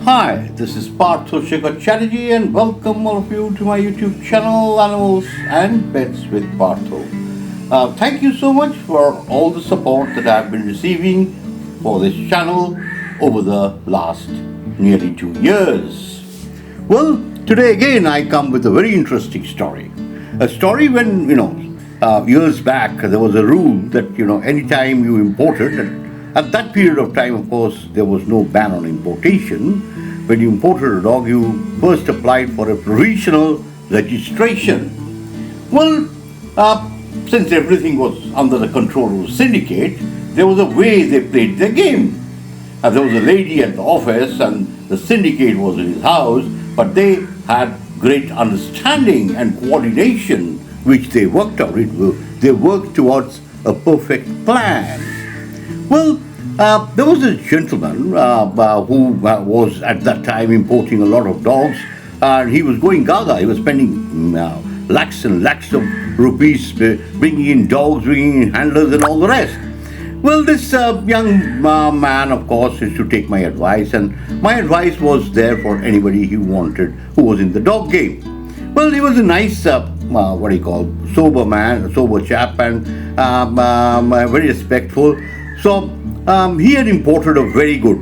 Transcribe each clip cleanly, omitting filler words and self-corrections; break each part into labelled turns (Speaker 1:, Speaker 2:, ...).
Speaker 1: Hi, this is Partha Sekhar Chatterjee and welcome all of you to my YouTube channel Animals and Pets with Partha. Thank you so much for all the support that I've been receiving for this channel over the last nearly 2 years. Well, today again I come with a very interesting story. A story when, years back there was a rule that, anytime you imported, and at that period of time, of course, there was no ban on importation. When you imported a dog, you first applied for a provisional registration. Well, since everything was under the control of Syndicate, there was a way they played their game. There was a lady at the office and the Syndicate was in his house, but they had great understanding and coordination, which they worked out. They worked towards a perfect plan. Well, there was a gentleman who was at that time importing a lot of dogs, and he was going gaga. He was spending lakhs and lakhs of rupees bringing in dogs, bringing in handlers, and all the rest. Well, this young man, of course, used to take my advice, and my advice was there for anybody who was in the dog game. Well, he was a nice, sober man, a sober chap, and very respectful. So he had imported a very good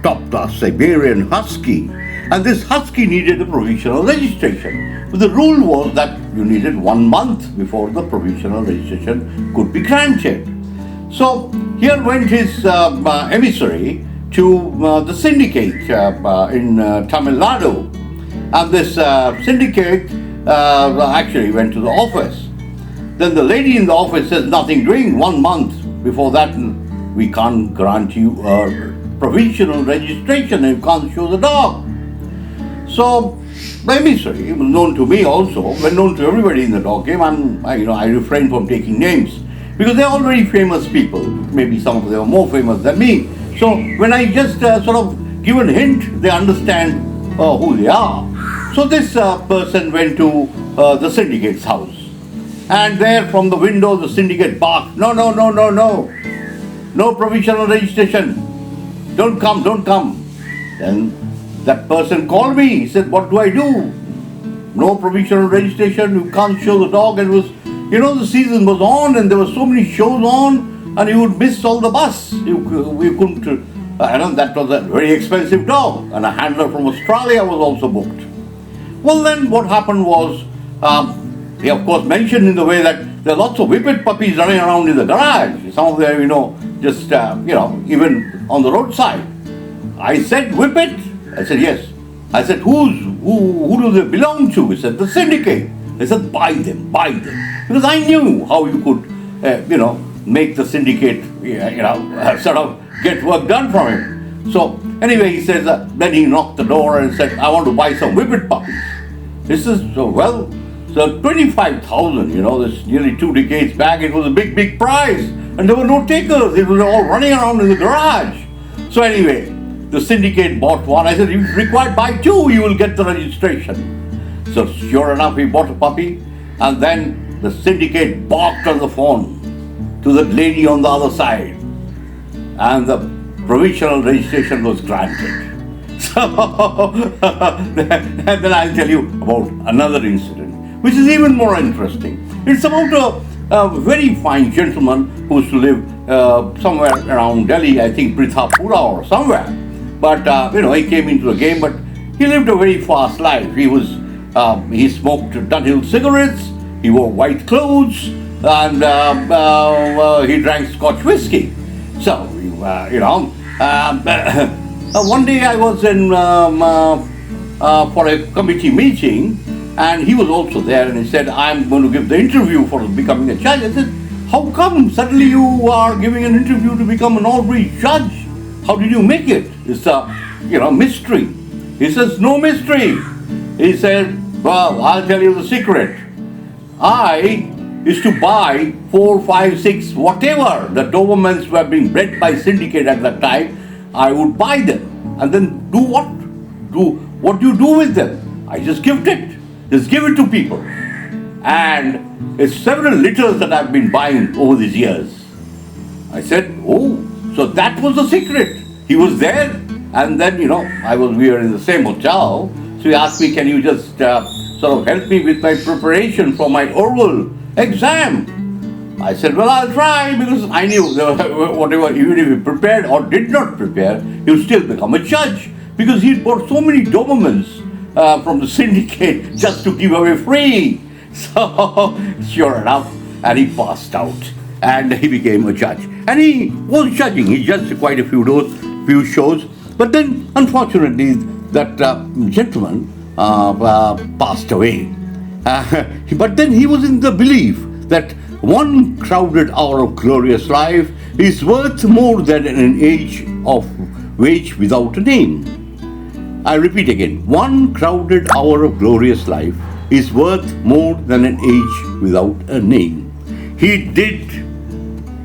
Speaker 1: top-class Siberian Husky, and this Husky needed a provisional registration. But the rule was that you needed 1 month before the provisional registration could be granted. So here went his emissary to the Syndicate in Tamil Nadu, and this Syndicate actually went to the office. Then the lady in the office says, nothing doing, 1 month before that we can't grant you a provisional registration and you can't show the dog. So the emissary was known to me also, well known to everybody in the dog game. I refrain from taking names because they're all very famous people. Maybe some of them are more famous than me. So when I just sort of give a hint, they understand who they are. So this person went to the Syndicate's house, and there from the window the Syndicate barked, no, no provisional registration. Don't come. Then that person called me. He said, what do I do? No provisional registration. You can't show the dog. And it was, the season was on and there were so many shows on and you would miss all the bus. We couldn't, that was a very expensive dog. And a handler from Australia was also booked. Well, then what happened was, he of course mentioned in the way that there are lots of whippet puppies running around in the garage. Some of them, just, even on the roadside. I said, whippet? I said, yes. I said, who do they belong to? He said, the Syndicate. I said, buy them. Because I knew how you could, make the Syndicate, sort of get work done from him. So, anyway, he says, then he knocked the door and said, I want to buy some whippet puppies. This is, so 25,000, this nearly 2 decades back, it was a big prize. And there were no takers. It was all running around in the garage. So anyway, the Syndicate bought one. I said, if you required buy 2, you will get the registration. So sure enough, he bought a puppy. And then the Syndicate barked on the phone to the lady on the other side. And the provisional registration was granted. So, and then I'll tell you about another incident, which is even more interesting. It's about a very fine gentleman who used to live somewhere around Delhi, I think Prithapura or somewhere. But, he came into the game, but he lived a very fast life. He smoked Dunhill cigarettes, he wore white clothes, and he drank Scotch whiskey. So, one day I was in for a committee meeting, and he was also there, and he said, I'm going to give the interview for becoming a judge. I said, how come suddenly you are giving an interview to become an ordinary judge? How did you make it? It's a, mystery. He says, no mystery. He said, well, I'll tell you the secret. I used to buy 4, 5, 6, whatever the Dobermans were being bred by Syndicate at that time. I would buy them and then do what? What do you do with them? I just gift it. Just give it to people. And it's several litters that I've been buying over these years. I said, oh, so that was the secret. He was there And then, we were in the same hotel. So he asked me, can you just sort of help me with my preparation for my oral exam? I said, well, I'll try, because I knew whatever, even if he prepared or did not prepare, he would still become a judge. Because he bought so many Dobermans from the syndicate just to give away free. So, sure enough, and he passed out. And he became a judge. And he was judging. He judged quite a few shows. But then, unfortunately, that gentleman passed away. But then he was in the belief that one crowded hour of glorious life is worth more than an age of wage without a name. I repeat again, one crowded hour of glorious life is worth more than an age without a name. He did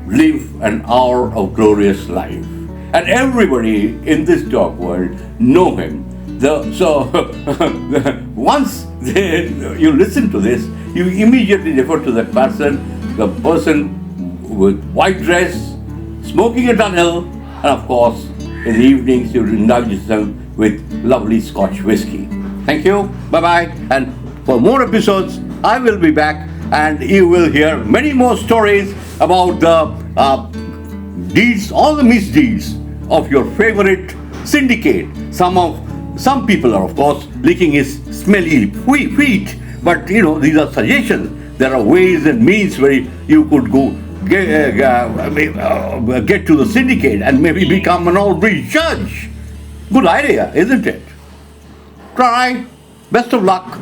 Speaker 1: live an hour of glorious life. And everybody in this dog world know him. Once you listen to this, you immediately refer to that person, the person with white dress, smoking a tunnel, and of course, in the evenings you indulge them with lovely Scotch whiskey. Thank you, bye-bye, and for more episodes, I will be back, and you will hear many more stories about the deeds, all the misdeeds of your favorite syndicate. Some people are, of course, licking his smelly feet, but these are suggestions. There are ways and means where you could go get to the syndicate and maybe become an all-bridge judge. Good idea, isn't it? Try. Best of luck.